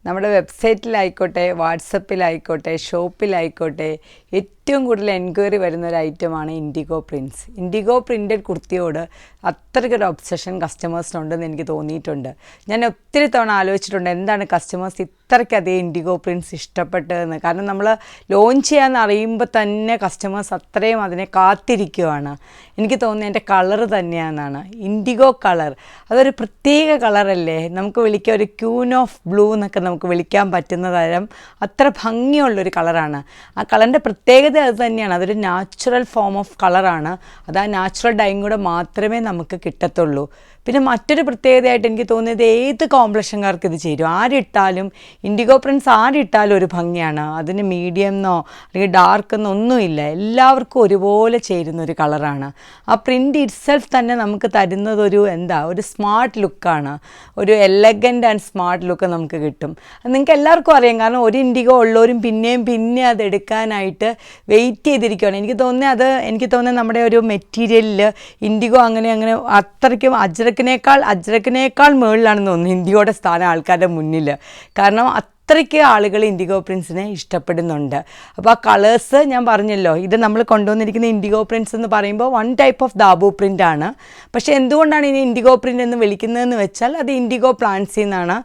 നമ്മുടെ വെബ്സൈറ്റിലായിക്കോട്ടെ, വാട്സപ്പിലായിക്കോട്ടെ, ഷോപ്പിലായിക്കോട്ടെ ഏറ്റവും കൂടുതൽ എൻക്വയറി വരുന്ന ഒരു ഐറ്റമാണ് ഇൻഡിഗോ പ്രിൻറ്റ്സ്. ഇൻഡിഗോ പ്രിൻറ്റഡ് കുർത്തിയോട് അത്രയ്ക്കൊരു ഒബ്സഷൻ കസ്റ്റമേഴ്സിനുണ്ടെന്ന് എനിക്ക് തോന്നിയിട്ടുണ്ട്. ഞാൻ ഒത്തിരി തവണ ആലോചിച്ചിട്ടുണ്ട് എന്താണ് കസ്റ്റമേഴ്സ് ഇത്രയ്ക്കധികം ഇൻഡിഗോ പ്രിൻറ്റ്സ് ഇഷ്ടപ്പെട്ടതെന്ന്. കാരണം നമ്മൾ ലോഞ്ച് ചെയ്യാമെന്ന് അറിയുമ്പോൾ തന്നെ കസ്റ്റമേഴ്സ് അത്രയും അതിനെ കാത്തിരിക്കുവാണ്. എനിക്ക് തോന്നുന്നത് എൻ്റെ കളറ് തന്നെയാണെന്നാണ്. ഇൻഡിഗോ കളർ അതൊരു പ്രത്യേക കളറല്ലേ, നമുക്ക് വിളിക്കാം ഒരു ക്യൂൻ ഓഫ് ബ്ലൂ എന്നൊക്കെ നമുക്ക് വിളിക്കാൻ പറ്റുന്ന തരം അത്ര ഭംഗിയുള്ളൊരു കളറാണ്. ആ കളറിൻ്റെ പ്രത്യേകത അത് തന്നെയാണ്, അതൊരു നാച്ചുറൽ ഫോം ഓഫ് കളറാണ്. അത് ആ നാച്ചുറൽ ഡൈയും കൂടെ മാത്രമേ നമുക്ക് കിട്ടത്തുള്ളൂ. പിന്നെ മറ്റൊരു പ്രത്യേകതയായിട്ട് എനിക്ക് തോന്നിയത് ഏത് കോംപ്ലക്ഷൻകാർക്ക് ഇത് ചേരും. ആരിട്ടാലും ഇൻഡിഗോ പ്രിൻറ്റ്സ് ആരിട്ടാലും ഒരു ഭംഗിയാണ്. അതിന് മീഡിയം എന്നോ അല്ലെങ്കിൽ ഡാർക്ക് എന്നോ ഒന്നുമില്ല, എല്ലാവർക്കും ഒരുപോലെ ചേരുന്നൊരു കളറാണ്. ആ പ്രിൻ്റ് ഇറ്റ്സെൽഫ് തന്നെ നമുക്ക് തരുന്നത് ഒരു സ്മാർട്ട് ലുക്കാണ്, ഒരു എലഗൻ്റ് ആൻഡ് സ്മാർട്ട് ലുക്ക് നമുക്ക് കിട്ടും. അത് നിങ്ങൾക്ക് എല്ലാവർക്കും അറിയാം. കാരണം ഒരു ഇൻഡിഗോ ഉള്ളവരും പിന്നെ അത് എടുക്കാനായിട്ട് വെയിറ്റ് ചെയ്തിരിക്കുകയാണ്. എനിക്ക് തോന്നുന്നത് നമ്മുടെ ഒരു മെറ്റീരിയലിൽ ഇൻഡിഗോ അങ്ങനെ അത്രയ്ക്കും അജ്രക്കിനേക്കാൾ മുകളിലാണെന്ന് തോന്നുന്നു ഇൻഡിഗോയുടെ സ്ഥാനം ആൾക്കാരുടെ മുന്നിൽ. കാരണം അത്രയ്ക്ക് ആളുകൾ ഇൻഡിഗോ പ്രിൻറ്റ്സിനെ ഇഷ്ടപ്പെടുന്നുണ്ട്. അപ്പോൾ ആ കളേഴ്സ് ഞാൻ പറഞ്ഞല്ലോ, ഇത് നമ്മൾ കൊണ്ടുവന്നിരിക്കുന്ന ഇൻഡിഗോ പ്രിൻറ്റ്സ് എന്ന് പറയുമ്പോൾ one type of Dabu print ആണ്. പക്ഷേ എന്തുകൊണ്ടാണ് ഇനി ഇൻഡിഗോ പ്രിൻ്റ് എന്ന് വിളിക്കുന്നതെന്ന് വെച്ചാൽ അത് ഇൻഡിഗോ പ്ലാന്റ്സിൽ നിന്നാണ്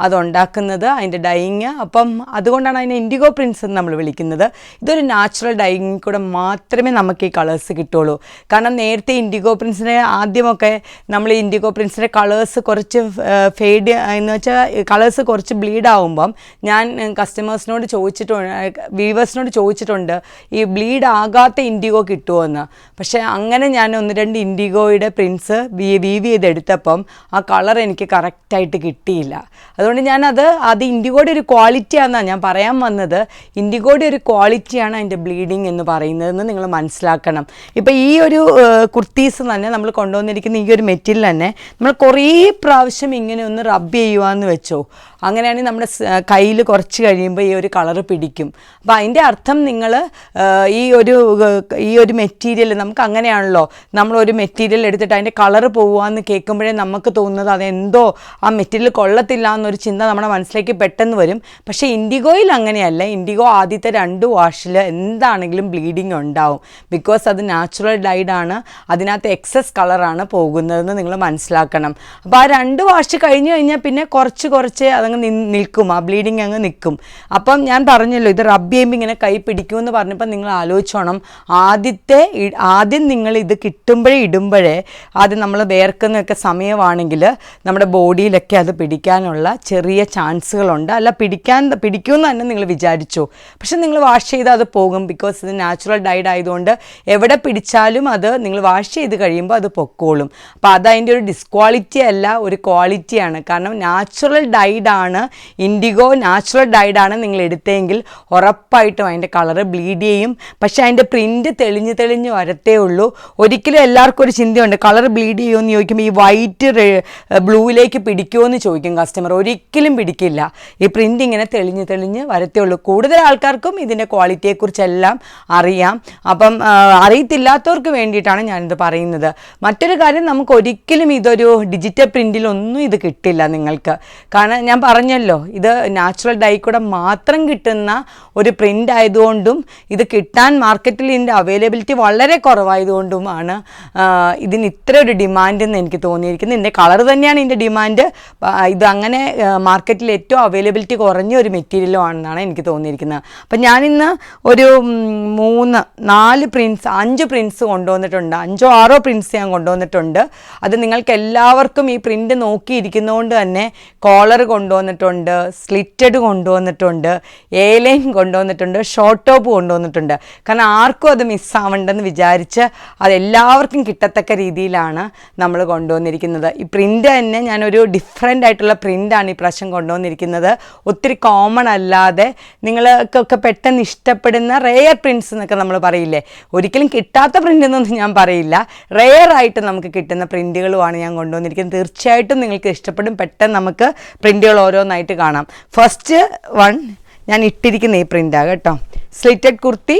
അതുണ്ടാക്കുന്നത്, അതിൻ്റെ ഡൈയിങ്. അപ്പം അതുകൊണ്ടാണ് അതിനെ ഇൻഡിഗോ പ്രിൻറ്റ്സ് എന്ന് നമ്മൾ വിളിക്കുന്നത്. ഇതൊരു നാച്ചുറൽ ഡൈയിങ് കൂടെ മാത്രമേ നമുക്ക് ഈ കളേഴ്സ് കിട്ടുള്ളൂ. കാരണം നേരത്തെ ഇൻഡിഗോ പ്രിൻറ്റ്സിനെ ആദ്യമൊക്കെ നമ്മൾ ഇൻഡിഗോ പ്രിൻറ്റ്സിൻ്റെ കളേഴ്സ് കുറച്ച് ഫെയ്ഡ് എന്ന് വെച്ചാൽ കളേഴ്സ് കുറച്ച് ബ്ലീഡ് ആകുമ്പം ഞാൻ കസ്റ്റമേഴ്സിനോട് വ്യൂവേഴ്സിനോട് ചോദിച്ചിട്ടുണ്ട് ഈ ബ്ലീഡ് ആകാത്ത ഇൻഡിഗോ കിട്ടുമോ എന്ന്. പക്ഷേ അങ്ങനെ ഞാൻ 1-2 ഇൻഡിഗോയുടെ പ്രിൻറ്റ്സ് വീവ് ചെയ്തെടുത്തപ്പം ആ കളർ എനിക്ക് കറക്റ്റായിട്ട് കിട്ടിയില്ല. അതുകൊണ്ട് അത് ഇൻഡിഗോയുടെ ഒരു ക്വാളിറ്റിയാണെന്നാണ് ഞാൻ പറയാൻ വന്നത്. ഇൻഡിഗോയുടെ ഒരു ക്വാളിറ്റിയാണ് അതിൻ്റെ ബ്ലീഡിങ് എന്ന് പറയുന്നതെന്ന് നിങ്ങൾ മനസ്സിലാക്കണം. ഇപ്പോൾ ഈ ഒരു കുർത്തീസ് തന്നെ നമ്മൾ കൊണ്ടുവന്നിരിക്കുന്ന ഈ ഒരു മെറ്റീരിയൽ തന്നെ നമ്മൾ കുറേ പ്രാവശ്യം ഇങ്ങനെ ഒന്ന് റബ്ബ് ചെയ്യുവാന്ന് വെച്ചോ, അങ്ങനെയാണെങ്കിൽ നമ്മുടെ കയ്യിൽ കുറച്ച് കഴിയുമ്പോൾ ഈ ഒരു കളറ് പിടിക്കും. അപ്പോൾ അതിൻ്റെ അർത്ഥം നിങ്ങൾ ഈ ഒരു മെറ്റീരിയൽ നമുക്ക് അങ്ങനെയാണല്ലോ, നമ്മളൊരു മെറ്റീരിയൽ എടുത്തിട്ട് അതിൻ്റെ കളറ് പോവുകയെന്ന് കേൾക്കുമ്പോഴേ നമുക്ക് തോന്നുന്നത് അതെന്തോ ആ മെറ്റീരിയൽ കൊള്ളത്തില്ല എന്നൊരു ചിന്ത നമ്മുടെ മനസ്സിലേക്ക് പെട്ടെന്ന് വരും. പക്ഷേ ഇൻഡിഗോയിൽ അങ്ങനെയല്ല. ഇൻഡിഗോ ആദ്യത്തെ 2 വാഷിൽ എന്താണെങ്കിലും ബ്ലീഡിങ് ഉണ്ടാവും. ബിക്കോസ് അത് നാച്ചുറൽ ഡൈഡാണ്, അതിനകത്ത് എക്സസ് കളറാണ് പോകുന്നതെന്ന് നിങ്ങൾ മനസ്സിലാക്കണം. അപ്പോൾ ആ 2 വാഷ് കഴിഞ്ഞ് കഴിഞ്ഞാൽ പിന്നെ കുറച്ച് അതങ്ങ് നിൽക്കും, ആ ബ്ലീഡിങ് അങ്ങ് നിൽക്കും. അപ്പം ഞാൻ പറഞ്ഞല്ലോ ഇത് റബ്ബ് ചെയ്യുമ്പോൾ ഇങ്ങനെ കൈ പിടിക്കുമെന്ന് പറഞ്ഞപ്പോൾ നിങ്ങൾ ആലോചിച്ചോണം, ആദ്യം നിങ്ങൾ ഇത് ഇടുമ്പോഴേ ആദ്യം നമ്മൾ വേർക്കുന്നൊക്കെ സമയമാണെങ്കിൽ നമ്മുടെ ബോഡിയിലൊക്കെ അത് പിടിക്കാനുള്ള ചെറിയ ചാൻസുകളുണ്ട്. അല്ല പിടിക്കുമെന്ന് തന്നെ നിങ്ങൾ വിചാരിച്ചു, പക്ഷെ നിങ്ങൾ വാഷ് ചെയ്താൽ അത് പോകും. ബിക്കോസ് ഇത് നാച്ചുറൽ ഡൈഡ് ആയതുകൊണ്ട് എവിടെ പിടിച്ചാലും അത് നിങ്ങൾ വാഷ് ചെയ്ത് കഴിയുമ്പോൾ അത് പൊക്കോളും. അപ്പോൾ അതതിൻ്റെ ഒരു ഡിസ്ക്വാളിറ്റി അല്ല, ഒരു ക്വാളിറ്റിയാണ്. കാരണം നാച്ചുറൽ ഡൈഡാണ് ഇൻഡിഗോ, നാച്ചുറൽ ഡൈഡാണ് നിങ്ങൾ എടുത്തെങ്കിൽ ഉറപ്പായിട്ടും അതിൻ്റെ കളറ് ബ്ലീഡ് ചെയ്യും. പക്ഷേ അതിൻ്റെ പ്രിൻറ്റ് തെളിഞ്ഞ് വരത്തേ ഉള്ളൂ. ഒരിക്കലും എല്ലാവർക്കും ഒരു ചിന്തയുണ്ട് കളർ ബ്ലീഡ് ചെയ്യുമെന്ന് ചോദിക്കുമ്പോൾ ഈ വൈറ്റ് ബ്ലൂവിലേക്ക് പിടിക്കുമോ എന്ന് ചോദിക്കും കസ്റ്റമർ. ഒരിക്കലും പിടിക്കില്ല, ഈ പ്രിൻ്റ് ഇങ്ങനെ തെളിഞ്ഞ് വരത്തേ ഉള്ളൂ. കൂടുതൽ ആൾക്കാർക്കും ഇതിൻ്റെ ക്വാളിറ്റിയെക്കുറിച്ചെല്ലാം അറിയാം. അപ്പം അറിയത്തില്ലാത്തവർക്ക് വേണ്ടിയിട്ടാണ് ഞാനിത് പറയുന്നത്. മറ്റൊരു കാര്യം, നമുക്ക് ഒരിക്കലും ഇതൊരു ഡിജിറ്റൽ പ്രിൻറ്റിലൊന്നും ഇത് കിട്ടില്ല നിങ്ങൾക്ക്. കാരണം ഞാൻ പറഞ്ഞല്ലോ ഇത് നാച്ചുറൽ ഡൈ കൂടെ മാത്രം കിട്ടുന്ന ഒരു പ്രിൻ്റ് ആയതുകൊണ്ടും ഇത് കിട്ടാൻ മാർക്കറ്റിൽ ഇതിൻ്റെ അവൈലബിലിറ്റി വളരെ കുറവായതുകൊണ്ടുമാണ് ഇതിന് ഇത്ര ഒരു ഡിമാൻഡ് എന്ന് എനിക്ക് തോന്നിയിരിക്കുന്നത്. ഇതിൻ്റെ കളർ തന്നെയാണ് ഇതിൻ്റെ ഡിമാൻഡ്. ഇത് അങ്ങനെ മാർക്കറ്റിൽ ഏറ്റവും അവൈലബിലിറ്റി കുറഞ്ഞ ഒരു മെറ്റീരിയലും ആണെന്നാണ് എനിക്ക് തോന്നിയിരിക്കുന്നത്. അപ്പം ഞാനിന്ന് ഒരു 3-4 പ്രിൻറ്റ്സ് 5 പ്രിൻറ്റ്സ് കൊണ്ടുവന്നിട്ടുണ്ട്. 5-6 പ്രിൻറ്റ്സ് ഞാൻ കൊണ്ടുവന്നിട്ടുണ്ട്. അത് നിങ്ങൾക്ക് എല്ലാവർക്കും ഈ പ്രിൻ്റ് നോക്കിയിരിക്കുന്നതുകൊണ്ട് തന്നെ കോളർ കൊണ്ടുവന്നിട്ടുണ്ട്, സ്ലിറ്റഡ് കൊണ്ടുവന്നിട്ടുണ്ട്, ലൈൻ കൊണ്ടുവന്നിട്ടുണ്ട്, ഷോർട്ട് ടോപ്പ് കൊണ്ടുവന്നിട്ടുണ്ട്. കാരണം ആർക്കും അത് മിസ്സാവണ്ടെന്ന് വിചാരിച്ച് അതെല്ലാവർക്കും കിട്ടത്തക്ക രീതിയിലാണ് നമ്മൾ കൊണ്ടുവന്നിരിക്കുന്നത്. ഈ പ്രിൻ്റ് തന്നെ ഞാനൊരു ഡിഫറെൻ്റ് ആയിട്ടുള്ള പ്രിൻ്റാണ് ഈ പ്രാവശ്യം കൊണ്ടുവന്നിരിക്കുന്നത്. ഒത്തിരി കോമൺ അല്ലാതെ നിങ്ങൾക്കൊക്കെ പെട്ടെന്ന് ഇഷ്ടപ്പെടുന്ന റെയർ പ്രിൻറ്റ്സ് എന്നൊക്കെ നമ്മൾ പറയില്ലേ, ഒരിക്കലും കിട്ടാത്ത പ്രിൻ്റ് എന്നൊന്നും ഞാൻ പറയില്ല, റെയർ ആയിട്ട് നമുക്ക് കിട്ടുന്ന പ്രിൻ്റുകളുമാണ് ഞാൻ കൊണ്ടുവന്നിരിക്കുന്നത്. തീർച്ചയായിട്ടും നിങ്ങൾക്ക് ഇഷ്ടപ്പെടും. പെട്ടെന്ന് നമുക്ക് പ്രിൻ്റുകൾ ഓരോന്നായിട്ട് കാണാം. ഫസ്റ്റ് വൺ ഞാൻ ഇട്ടിരിക്കുന്ന ഈ പ്രിൻ്റാണ് കേട്ടോ, സ്ലിറ്റഡ് കുർത്തി.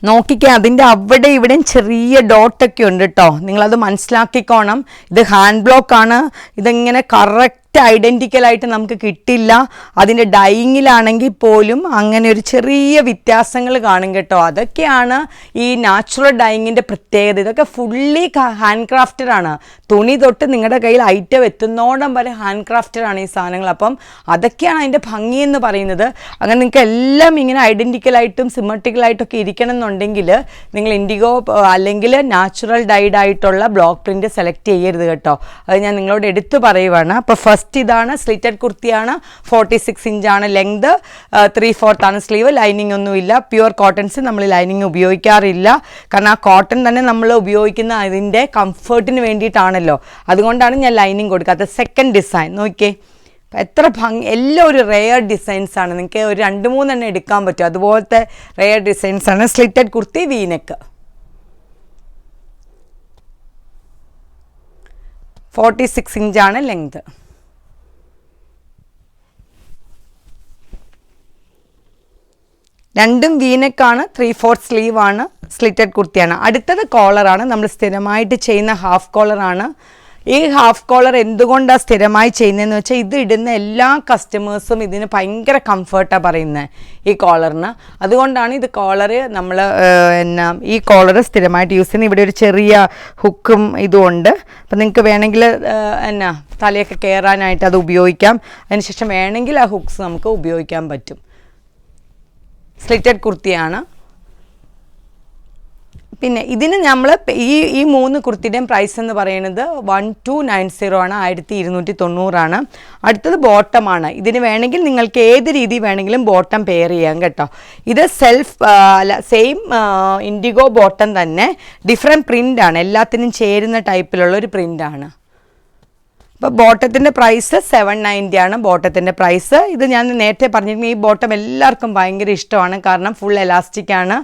നോക്കിക്കേ, അതിൻ്റെ അവിടെ ഇവിടെയും ചെറിയ ഡോട്ടൊക്കെ ഉണ്ട് കേട്ടോ, നിങ്ങളത് മനസ്സിലാക്കിക്കോണം. ഇത് ഹാൻഡ് ബ്ലോക്കാണ്. ഇതിങ്ങനെ കറക്റ്റ് കറക്റ്റ് ഐഡൻറ്റിക്കലായിട്ട് നമുക്ക് കിട്ടില്ല. അതിൻ്റെ ഡൈയിങ്ങിലാണെങ്കിൽ പോലും അങ്ങനെ ഒരു ചെറിയ വ്യത്യാസങ്ങൾ കാണും കേട്ടോ. അതൊക്കെയാണ് ഈ നാച്ചുറൽ ഡൈയിങ്ങിൻ്റെ പ്രത്യേകത. ഇതൊക്കെ ഫുള്ളി ഹാൻഡ് ക്രാഫ്റ്റഡ് ആണ്. തുണി തൊട്ട് നിങ്ങളുടെ കയ്യിൽ ഐറ്റം എത്തുന്നോടം വരെ ഹാൻഡ് ക്രാഫ്റ്റഡ് ആണ് ഈ സാധനങ്ങൾ. അപ്പം അതൊക്കെയാണ് അതിൻ്റെ ഭംഗി എന്ന് പറയുന്നത്. അങ്ങനെ നിങ്ങൾക്ക് എല്ലാം ഇങ്ങനെ ഐഡൻറ്റിക്കലായിട്ടും സിമെട്രിക്കലായിട്ടൊക്കെ ഇരിക്കണം എന്നുണ്ടെങ്കിൽ നിങ്ങൾ ഇൻഡിഗോ അല്ലെങ്കിൽ നാച്ചുറൽ ഡൈഡ് ആയിട്ടുള്ള ബ്ലോക്ക് പ്രിൻറ്റ് സെലക്ട് ചെയ്യരുത് കേട്ടോ. അത് ഞാൻ നിങ്ങളോട് എടുത്തു പറയുവാണ്. അപ്പോൾ ഫസ്റ്റ് ഇതാണ് സ്ലിറ്റഡ് കുർത്തിയാണ്. 46 ഇഞ്ചാണ് ലെങ്ത്, 3/4 ആണ് സ്ലീവ്. ലൈനിങ് ഒന്നുമില്ല. പ്യുവർ കോട്ടൺസ് നമ്മൾ ലൈനിങ് ഉപയോഗിക്കാറില്ല. കാരണം ആ കോട്ടൺ തന്നെ നമ്മൾ ഉപയോഗിക്കുന്ന അതിൻ്റെ കംഫർട്ടിന് വേണ്ടിയിട്ടാണല്ലോ. അതുകൊണ്ടാണ് ഞാൻ ലൈനിങ് കൊടുക്കാത്തത്. സെക്കൻഡ് ഡിസൈൻ നോക്കിയേ, എത്ര ഭംഗി. എല്ലാം ഒരു റെയർ ഡിസൈൻസ് ആണ്. നിങ്ങൾക്ക് ഒരു 2-3 എണ്ണം എടുക്കാൻ പറ്റും. അതുപോലത്തെ റെയർ ഡിസൈൻസ് ആണ്. സ്ലിറ്റഡ് കുർത്തി, വീനെക്ക്, 46 ഇഞ്ചാണ് ലെങ്ത്. രണ്ടും വീനെക്കാണ്, 3/4 സ്ലീവാണ്, സ്ലിറ്റഡ് കുർത്തിയാണ്. അടുത്തത് കോളറാണ്. നമ്മൾ സ്ഥിരമായിട്ട് ചെയ്യുന്ന ഹാഫ് കോളറാണ്. ഈ ഹാഫ് കോളർ എന്തുകൊണ്ടാണ് സ്ഥിരമായി ചെയ്യുന്നതെന്ന് വെച്ചാൽ ഇത് ഇടുന്ന എല്ലാ കസ്റ്റമേഴ്സും ഇതിന് ഭയങ്കര കംഫർട്ടാണ് പറയുന്നത് ഈ കോളറിന്. അതുകൊണ്ടാണ് ഇത് കോളർ നമ്മൾ ഈ കോളർ സ്ഥിരമായിട്ട് യൂസ് ചെയ്യുന്നത്. ഇവിടെ ഒരു ചെറിയ ഹുക്കും ഇതുമുണ്ട്. അപ്പം നിങ്ങൾക്ക് വേണമെങ്കിൽ തലയൊക്കെ കയറാനായിട്ട് അത് ഉപയോഗിക്കാം. അതിനുശേഷം വേണമെങ്കിൽ ആ ഹുക്സ് നമുക്ക് ഉപയോഗിക്കാൻ പറ്റും. സ്ലിറ്റഡ് കുർത്തിയാണ്. പിന്നെ ഇതിന് നമ്മൾ ഈ 3 കുർത്തിയുടെയും പ്രൈസ് എന്ന് പറയുന്നത് 1290 ആണ്, 1290 അടുത്തത് ബോട്ടമാണ്. ഇതിന് വേണമെങ്കിൽ നിങ്ങൾക്ക് ഏത് രീതി വേണമെങ്കിലും ബോട്ടം പെയർ ചെയ്യാം കേട്ടോ. ഇത് സെയിം ഇൻഡിഗോ ബോട്ടം തന്നെ, ഡിഫറെൻറ്റ് പ്രിൻ്റാണ്. എല്ലാത്തിനും ചേരുന്ന ടൈപ്പിലുള്ള ഒരു പ്രിൻ്റാണ്. അപ്പോൾ ബോട്ടത്തിൻ്റെ പ്രൈസ് 790 ആണ് ബോട്ടത്തിൻ്റെ പ്രൈസ്. ഇത് ഞാൻ നേരത്തെ പറഞ്ഞിരുന്നു, ഈ ബോട്ടം എല്ലാവർക്കും ഭയങ്കര ഇഷ്ടമാണ്. കാരണം ഫുൾ എലാസ്റ്റിക് ആണ്.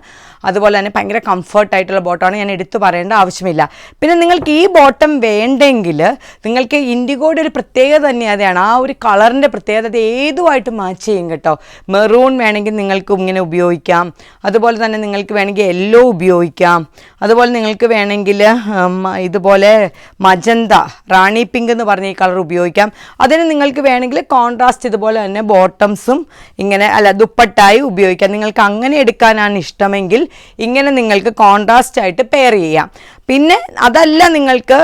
അതുപോലെ തന്നെ ഭയങ്കര കംഫർട്ടായിട്ടുള്ള ബോട്ടമാണ്. ഞാൻ എടുത്തു പറയേണ്ട ആവശ്യമില്ല. പിന്നെ നിങ്ങൾക്ക് ഈ ബോട്ടം വേണ്ടെങ്കിൽ നിങ്ങൾക്ക് ഇൻഡിഗോയുടെ ഒരു പ്രത്യേകത തന്നെ അതാണ്. ആ ഒരു കളറിൻ്റെ പ്രത്യേകത ഏതുമായിട്ട് മാച്ച് ചെയ്യും കേട്ടോ. മെറൂൺ വേണമെങ്കിൽ നിങ്ങൾക്ക് ഇങ്ങനെ ഉപയോഗിക്കാം. അതുപോലെ തന്നെ നിങ്ങൾക്ക് വേണമെങ്കിൽ യെല്ലോ ഉപയോഗിക്കാം. അതുപോലെ നിങ്ങൾക്ക് വേണമെങ്കിൽ ഇതുപോലെ മജന്ത, റാണി പിങ്ക് എന്ന് പറഞ്ഞ ഈ കളർ ഉപയോഗിക്കാം. അതിന് നിങ്ങൾക്ക് വേണമെങ്കിൽ കോൺട്രാസ്റ്റ് ഇതുപോലെ തന്നെ ബോട്ടംസും ഇങ്ങനെ ദുപ്പട്ടായി ഉപയോഗിക്കാം. നിങ്ങൾക്ക് അങ്ങനെ എടുക്കാനാണ് ഇഷ്ടമെങ്കിൽ ഇങ്ങനെ നിങ്ങൾക്ക് കോൺട്രാസ്റ്റ് ആയിട്ട് പെയർ ചെയ്യാം. പിന്നെ അതല്ല നിങ്ങൾക്ക്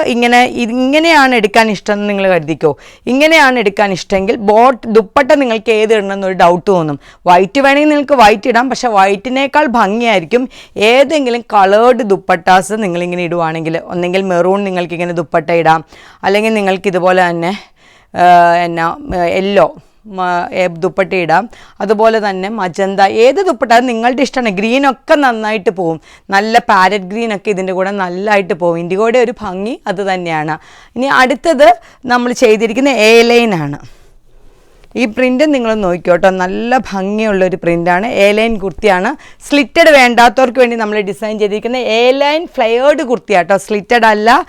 ഇങ്ങനെയാണ് എടുക്കാൻ ഇഷ്ടം എന്ന് നിങ്ങൾ കരുതിക്കോ. ഇങ്ങനെയാണ് എടുക്കാൻ ഇഷ്ടമെങ്കിൽ ദുപ്പട്ട നിങ്ങൾക്ക് ഏത് ഇടണമെന്നൊരു ഡൗട്ട് തോന്നും. വൈറ്റ് വേണമെങ്കിൽ നിങ്ങൾക്ക് വൈറ്റ് ഇടാം. പക്ഷേ വൈറ്റിനേക്കാൾ ഭംഗിയായിരിക്കും ഏതെങ്കിലും കളേർഡ് ദുപ്പട്ടാസ് നിങ്ങളിങ്ങനെ ഇടുവാണെങ്കിൽ. ഒന്നെങ്കിൽ മെറൂൺ നിങ്ങൾക്കിങ്ങനെ ദുപ്പട്ട ഇടാം, അല്ലെങ്കിൽ നിങ്ങൾക്ക് ഇതുപോലെ തന്നെ യെല്ലോ ദുപ്പട്ട ഇടാം. അതുപോലെ തന്നെ മജന്ത, ഏത് ദുപ്പട്ട നിങ്ങളുടെ ഇഷ്ടമാണ്. ഗ്രീനൊക്കെ നന്നായിട്ട് പോവും. നല്ല പാരറ്റ് ഗ്രീനൊക്കെ ഇതിൻ്റെ കൂടെ നല്ലതായിട്ട് പോവും. ഇൻഡിഗോയുടെ ഒരു ഭംഗി അത് തന്നെയാണ്. ഇനി അടുത്തത് നമ്മൾ ചെയ്തിരിക്കുന്ന എ ലൈനാണ്. ഈ പ്രിൻ്റ് നിങ്ങൾ നോക്കിക്കോട്ടോ, നല്ല ഭംഗിയുള്ളൊരു പ്രിൻ്റാണ്. എ ലൈൻ കുർത്തിയാണ്. സ്ലിറ്റഡ് വേണ്ടാത്തവർക്ക് വേണ്ടി നമ്മൾ ഡിസൈൻ ചെയ്തിരിക്കുന്ന എ ലൈൻ ഫ്ലെയേർഡ് കുർത്തിയാട്ടോ. സ്ലിറ്റഡ് അല്ല.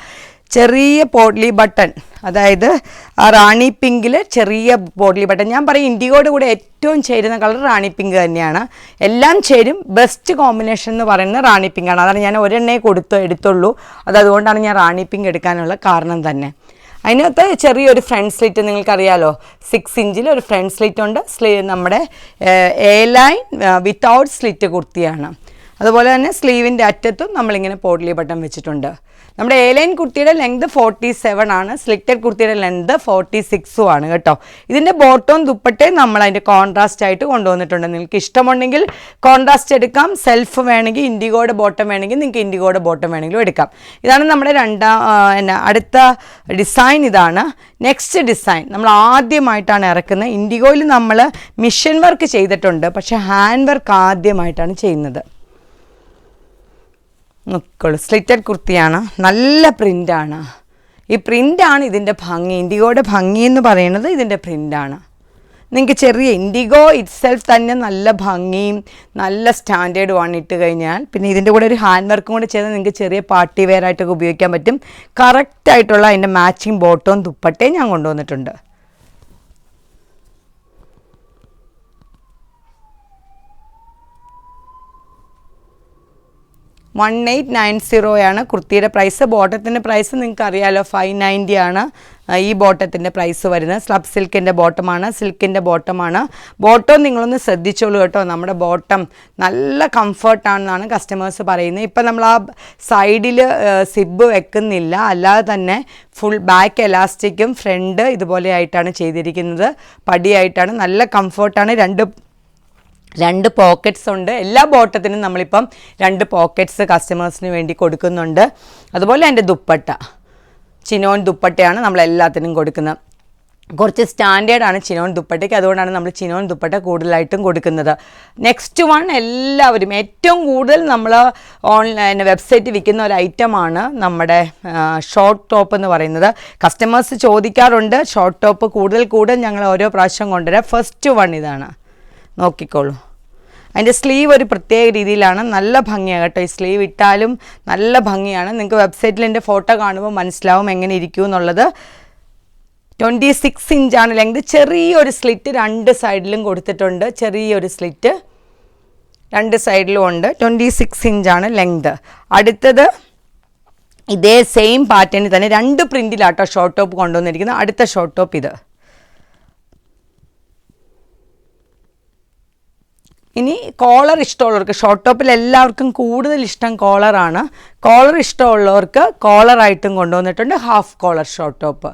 ചെറിയ പോട്ട്ലി ബട്ടൺ, അതായത് ആ റാണി പിങ്കിൽ ചെറിയ പോട്ട്ലി ബട്ടൺ. ഞാൻ പറയും ഇൻഡിഗോയുടെ കൂടെ ഏറ്റവും ചേരുന്ന കളർ റാണി പിങ്ക് തന്നെയാണ്. എല്ലാം ചേരും. ബെസ്റ്റ് കോമ്പിനേഷൻ എന്ന് പറയുന്നത് റാണി പിങ്കാണ്. അതാണ് ഞാൻ ഒരെണ്ണേ എടുത്തുള്ളൂ. അതുകൊണ്ടാണ് ഞാൻ റാണി പിങ്ക് എടുക്കാനുള്ള കാരണം തന്നെ. അതിനകത്ത് ചെറിയൊരു ഫ്രണ്ട് സ്ലിറ്റ് നിങ്ങൾക്കറിയാലോ, 6 ഇഞ്ചിൽ ഒരു ഫ്രണ്ട് സ്ലിറ്റ് ഉണ്ട്. നമ്മുടെ എ ലൈൻ വിത്തൗട്ട് സ്ലിറ്റ് കുർത്തിയാണ്. അതുപോലെ തന്നെ സ്ലീവിൻ്റെ അറ്റത്തും നമ്മളിങ്ങനെ പോട്ട്ലി ബട്ടൺ വെച്ചിട്ടുണ്ട്. നമ്മുടെ എ ലൈൻ കുർത്തിയുടെ ലെങ്ത് 47 ആണ്. സ്ലിറ്റഡ് കുർത്തിയുടെ ലെങ്ത് 46 ആണ് കേട്ടോ. ഇതിൻ്റെ ബോട്ടവും ദുപ്പട്ടയും നമ്മൾ അതിൻ്റെ കോൺട്രാസ്റ്റ് ആയിട്ട് കൊണ്ടുവന്നിട്ടുണ്ട്. നിങ്ങൾക്ക് ഇഷ്ടമുണ്ടെങ്കിൽ കോൺട്രാസ്റ്റ് എടുക്കാം. സെൽഫ് വേണമെങ്കിൽ ഇൻഡിഗോയുടെ ബോട്ടം വേണമെങ്കിൽ നിങ്ങൾക്ക് ഇൻഡിഗോയുടെ ബോട്ടം വേണമെങ്കിലും എടുക്കാം. ഇതാണ് നമ്മുടെ അടുത്ത ഡിസൈൻ. ഇതാണ് നെക്സ്റ്റ് ഡിസൈൻ. നമ്മൾ ആദ്യമായിട്ടാണ് ഇറക്കുന്നത്. ഇൻഡിഗോയിൽ നമ്മൾ മിഷൻ വർക്ക് ചെയ്തിട്ടുണ്ട്, പക്ഷേ ഹാൻഡ് വർക്ക് ആദ്യമായിട്ടാണ് ചെയ്യുന്നത്. നോക്കിക്കോളൂ, സ്ലിറ്റഡ് കുർത്തിയാണ്. നല്ല പ്രിൻ്റാണ്. ഈ പ്രിൻ്റാണ് ഇതിൻ്റെ ഭംഗി. ഇൻഡിഗോയുടെ ഭംഗി എന്ന് പറയുന്നത് ഇതിൻ്റെ പ്രിൻ്റാണ്. നിങ്ങൾക്ക് ചെറിയ ഇൻഡിഗോ ഇറ്റ്സെൽഫ് തന്നെ നല്ല ഭംഗിയും നല്ല സ്റ്റാൻഡേർഡുമാണ് ഇട്ട് കഴിഞ്ഞാൽ. പിന്നെ ഇതിൻ്റെ കൂടെ ഒരു ഹാൻഡ് വർക്കും കൂടെ ചെയ്താൽ നിങ്ങൾക്ക് ചെറിയ പാർട്ടി വെയർ ആയിട്ടൊക്കെ ഉപയോഗിക്കാൻ പറ്റും. കറക്റ്റായിട്ടുള്ള അതിൻ്റെ മാച്ചിങ് ബോട്ടവും ദുപ്പട്ടയും ഞാൻ കൊണ്ടുവന്നിട്ടുണ്ട്. 1890 കുർത്തിയുടെ പ്രൈസ്. ബോട്ടത്തിൻ്റെ പ്രൈസ് നിങ്ങൾക്ക് അറിയാമല്ലോ, 590 ആണ് ഈ ബോട്ടത്തിൻ്റെ പ്രൈസ് വരുന്നത്. സ്ലബ് സിൽക്കിൻ്റെ ബോട്ടമാണ്, സിൽക്കിൻ്റെ ബോട്ടമാണ്. ബോട്ടം നിങ്ങളൊന്ന് ശ്രദ്ധിച്ചോളൂ കേട്ടോ. നമ്മുടെ ബോട്ടം നല്ല കംഫർട്ടാണെന്നാണ് കസ്റ്റമേഴ്സ് പറയുന്നത്. ഇപ്പം നമ്മൾ ആ സൈഡിൽ സിബ് വെക്കുന്നില്ല, അല്ലാതെ തന്നെ ഫുൾ ബാക്ക് എലാസ്റ്റിക്കും ഫ്രണ്ട് ഇതുപോലെ ആയിട്ടാണ് ചെയ്തിരിക്കുന്നത്. പടിയായിട്ടാണ്, നല്ല കംഫർട്ടാണ്. രണ്ട് പോക്കറ്റ്സ് ഉണ്ട്. എല്ലാ ബോട്ടത്തിനും നമ്മളിപ്പം 2 പോക്കറ്റ്സ് കസ്റ്റമേഴ്സിന് വേണ്ടി കൊടുക്കുന്നുണ്ട്. അതുപോലെ എൻ്റെ ദുപ്പട്ട ചിനോൻ ദുപ്പട്ടയാണ് നമ്മളെല്ലാത്തിനും കൊടുക്കുന്നത്. കുറച്ച് സ്റ്റാൻഡേർഡാണ് ചിനോൻ ദുപ്പട്ടയ്ക്ക്, അതുകൊണ്ടാണ് നമ്മൾ ചിനോൻ ദുപ്പട്ട കൂടുതലായിട്ടും കൊടുക്കുന്നത്. നെക്സ്റ്റ് വൺ, എല്ലാവരും ഏറ്റവും കൂടുതൽ നമ്മൾ ഓൺലൈൻ വെബ്സൈറ്റ് വിൽക്കുന്ന ഒരു ഐറ്റമാണ് നമ്മുടെ ഷോർട്ട് ടോപ്പ് എന്ന് പറയുന്നത്. കസ്റ്റമേഴ്സ് ചോദിക്കാറുണ്ട് ഷോർട്ട് ടോപ്പ് കൂടുതൽ ഞങ്ങൾ ഓരോ പ്രാവശ്യം കൊണ്ടുവരാം. ഫസ്റ്റ് വൺ ഇതാണ്, നോക്കിക്കോളൂ. അതിൻ്റെ സ്ലീവ് ഒരു പ്രത്യേക രീതിയിലാണ്, നല്ല ഭംഗിയാണ് കേട്ടോ. ഈ സ്ലീവ് ഇട്ടാലും നല്ല ഭംഗിയാണ്. നിങ്ങൾക്ക് വെബ്സൈറ്റിൽ എൻ്റെ ഫോട്ടോ കാണുമ്പോൾ മനസ്സിലാവും എങ്ങനെ ഇരിക്കും എന്നുള്ളത്. 26 ഇഞ്ചാണ് ലെങ്ത്. ചെറിയൊരു സ്ലിറ്റ് 2 സൈഡിലും കൊടുത്തിട്ടുണ്ട്. ചെറിയൊരു സ്ലിറ്റ് 2 സൈഡിലും ഉണ്ട്. 26 ഇഞ്ചാണ് ലെങ്ത്. അടുത്തത് ഇതേ സെയിം പാറ്റേണിൽ തന്നെ 2 പ്രിൻറ്റിലാട്ടോ ഷോർട്ട് ടോപ്പ് കൊണ്ടുവന്നിരിക്കുന്നത്. അടുത്ത ഷോർട്ട് ടോപ്പ് ഇത്. ഇനി കോളർ ഇഷ്ടമുള്ളവർക്ക്, ഷോർട്ട് ടോപ്പിൽ എല്ലാവർക്കും കൂടുതൽ ഇഷ്ടം കോളറാണ്. കോളർ ഇഷ്ടമുള്ളവർക്ക് കോളറായിട്ടും കൊണ്ടുവന്നിട്ടുണ്ട്. Half collar short top.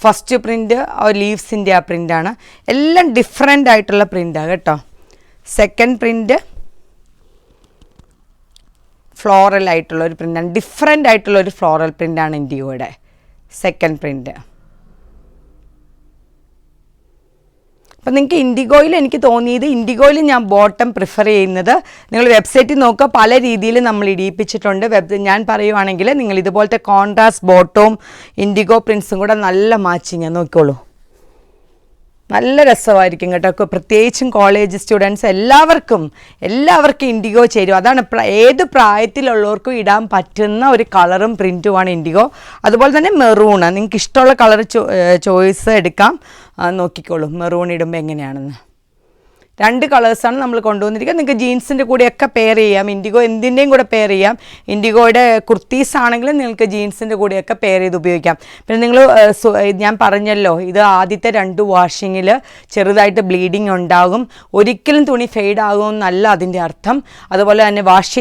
First print ലീവ്സിൻ്റെ ആ പ്രിൻ്റാണ്. എല്ലാം ഡിഫറെൻ്റ് ആയിട്ടുള്ള പ്രിൻ്റാണ് കേട്ടോ. സെക്കൻഡ് പ്രിൻറ്റ് ഫ്ലോറൽ ആയിട്ടുള്ളൊരു പ്രിൻ്റാണ്. ഡിഫറെൻ്റ് ആയിട്ടുള്ളൊരു ഫ്ലോറൽ പ്രിൻ്റാണ് ഇൻഡിഗോയുടെ സെക്കൻഡ് പ്രിൻറ്റ്. അപ്പം നിങ്ങൾക്ക് ഇൻഡിഗോയിൽ എനിക്ക് തോന്നിയത്, ഇൻഡിഗോയിൽ ഞാൻ ബോട്ടം പ്രിഫർ ചെയ്യുന്നത്, നിങ്ങൾ വെബ്സൈറ്റിൽ നോക്കുക, പല രീതിയിൽ നമ്മൾ ഇടിയിപ്പിച്ചിട്ടുണ്ട്. ഞാൻ പറയുവാണെങ്കിൽ നിങ്ങൾ ഇതുപോലത്തെ കോൺട്രാസ്റ്റ് ബോട്ടവും ഇൻഡിഗോ പ്രിൻസും കൂടെ നല്ല മാച്ചിങ് നോക്കിക്കോളൂ. നല്ല രസമായിരിക്കും കേട്ടോ. പ്രത്യേകിച്ചും കോളേജ് സ്റ്റുഡൻസ് എല്ലാവർക്കും ഇൻഡിഗോ ചേരും. അതാണ് ഏത് പ്രായത്തിലുള്ളവർക്കും ഇടാൻ പറ്റുന്ന ഒരു കളറും പ്രിൻറ്റുമാണ് ഇൻഡിഗോ. അതുപോലെ തന്നെ മെറൂണ്, നിങ്ങൾക്ക് ഇഷ്ടമുള്ള കളർ ചോയ്സ് എടുക്കാം. നോക്കിക്കോളൂ മെറൂൺ ഇടുമ്പോൾ എങ്ങനെയാണെന്ന്. 2 കളേഴ്സാണ് നമ്മൾ കൊണ്ടുവന്നിരിക്കുന്നത്. നിങ്ങൾക്ക് ജീൻസിൻ്റെ കൂടെയൊക്കെ പെയർ ചെയ്യാം. ഇൻഡിഗോ എന്തിൻ്റെയും കൂടെ പെയർ ചെയ്യാം. ഇൻഡിഗോയുടെ കുർത്തീസ് ആണെങ്കിലും നിങ്ങൾക്ക് ജീൻസിൻ്റെ കൂടെയൊക്കെ പെയർ ചെയ്ത് ഉപയോഗിക്കാം. പിന്നെ നിങ്ങൾ ഞാൻ പറഞ്ഞല്ലോ, ഇത് ആദ്യത്തെ 2 വാഷിങ്ങിൽ ചെറുതായിട്ട് ബ്ലീഡിങ് ഉണ്ടാകും. ഒരിക്കലും തുണി ഫെയ്ഡ് ആകുമെന്നല്ല അതിൻ്റെ അർത്ഥം. അതുപോലെ തന്നെ വാഷ്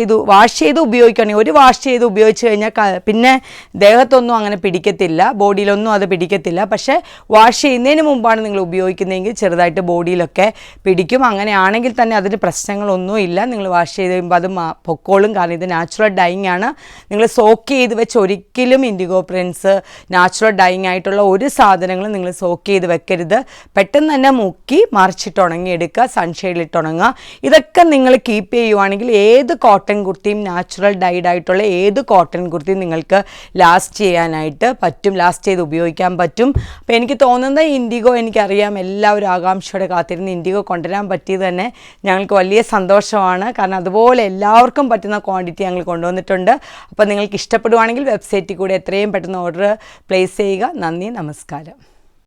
ചെയ്ത് ഉപയോഗിക്കുകയാണെങ്കിൽ, ഒരു വാഷ് ചെയ്ത് ഉപയോഗിച്ച് കഴിഞ്ഞാൽ പിന്നെ ദേഹത്തൊന്നും അങ്ങനെ പിടിക്കത്തില്ല, ബോഡിയിലൊന്നും അത് പിടിക്കത്തില്ല. പക്ഷേ വാഷ് ചെയ്യുന്നതിന് മുമ്പാണ് നിങ്ങൾ ഉപയോഗിക്കുന്നതെങ്കിൽ ചെറുതായിട്ട് ബോഡിയിലൊക്കെ പിടിക്കും. അങ്ങനെയാണെങ്കിൽ തന്നെ അതിന് പ്രശ്നങ്ങളൊന്നുമില്ല. നിങ്ങൾ വാഷ് ചെയ്ത് കഴിയുമ്പോൾ അത് പൊക്കോളും. കാരണം ഇത് നാച്ചുറൽ ഡൈയിങ് ആണ്. നിങ്ങൾ സോക്ക് ചെയ്ത് വെച്ച് ഒരിക്കലും ഇൻഡിഗോ പ്രിൻസ് നാച്ചുറൽ ഡൈയിങ് ആയിട്ടുള്ള ഒരു സാധനങ്ങളും നിങ്ങൾ സോക്ക് ചെയ്ത് വെക്കരുത്. പെട്ടെന്ന് തന്നെ മുക്കി മറിച്ചിട്ട് ഉണങ്ങിയെടുക്കുക, സൺഷെയ്ഡിലിട്ട് ഉണങ്ങുക. ഇതൊക്കെ നിങ്ങൾ കീപ്പ് ചെയ്യുവാണെങ്കിൽ ഏത് കോട്ടൺ കുർത്തിയും, നാച്ചുറൽ ഡൈഡ് ആയിട്ടുള്ള ഏത് കോട്ടൺ കുർത്തിയും നിങ്ങൾക്ക് ലാസ്റ്റ് ചെയ്യാനായിട്ട് പറ്റും, ലാസ്റ്റ് ചെയ്ത് ഉപയോഗിക്കാൻ പറ്റും. അപ്പോൾ എനിക്ക് തോന്നുന്നത് ഇൻഡിഗോ, എനിക്കറിയാം എല്ലാവരും ആകാംക്ഷയോടെ കാത്തിരുന്ന് ഇൻഡിഗോ കൊണ്ടുവരാൻ പറ്റിയത് തന്നെ ഞങ്ങൾക്ക് വലിയ സന്തോഷമാണ്. കാരണം അതുപോലെ എല്ലാവർക്കും പറ്റുന്ന ക്വാണ്ടിറ്റി ഞങ്ങൾ കൊണ്ടുവന്നിട്ടുണ്ട്. അപ്പോൾ നിങ്ങൾക്ക് ഇഷ്ടപ്പെടുവാണെങ്കിൽ വെബ്സൈറ്റിൽ കൂടെ എത്രയും പെട്ടെന്ന് ഓർഡർ പ്ലേസ് ചെയ്യുക. നന്ദി, നമസ്കാരം.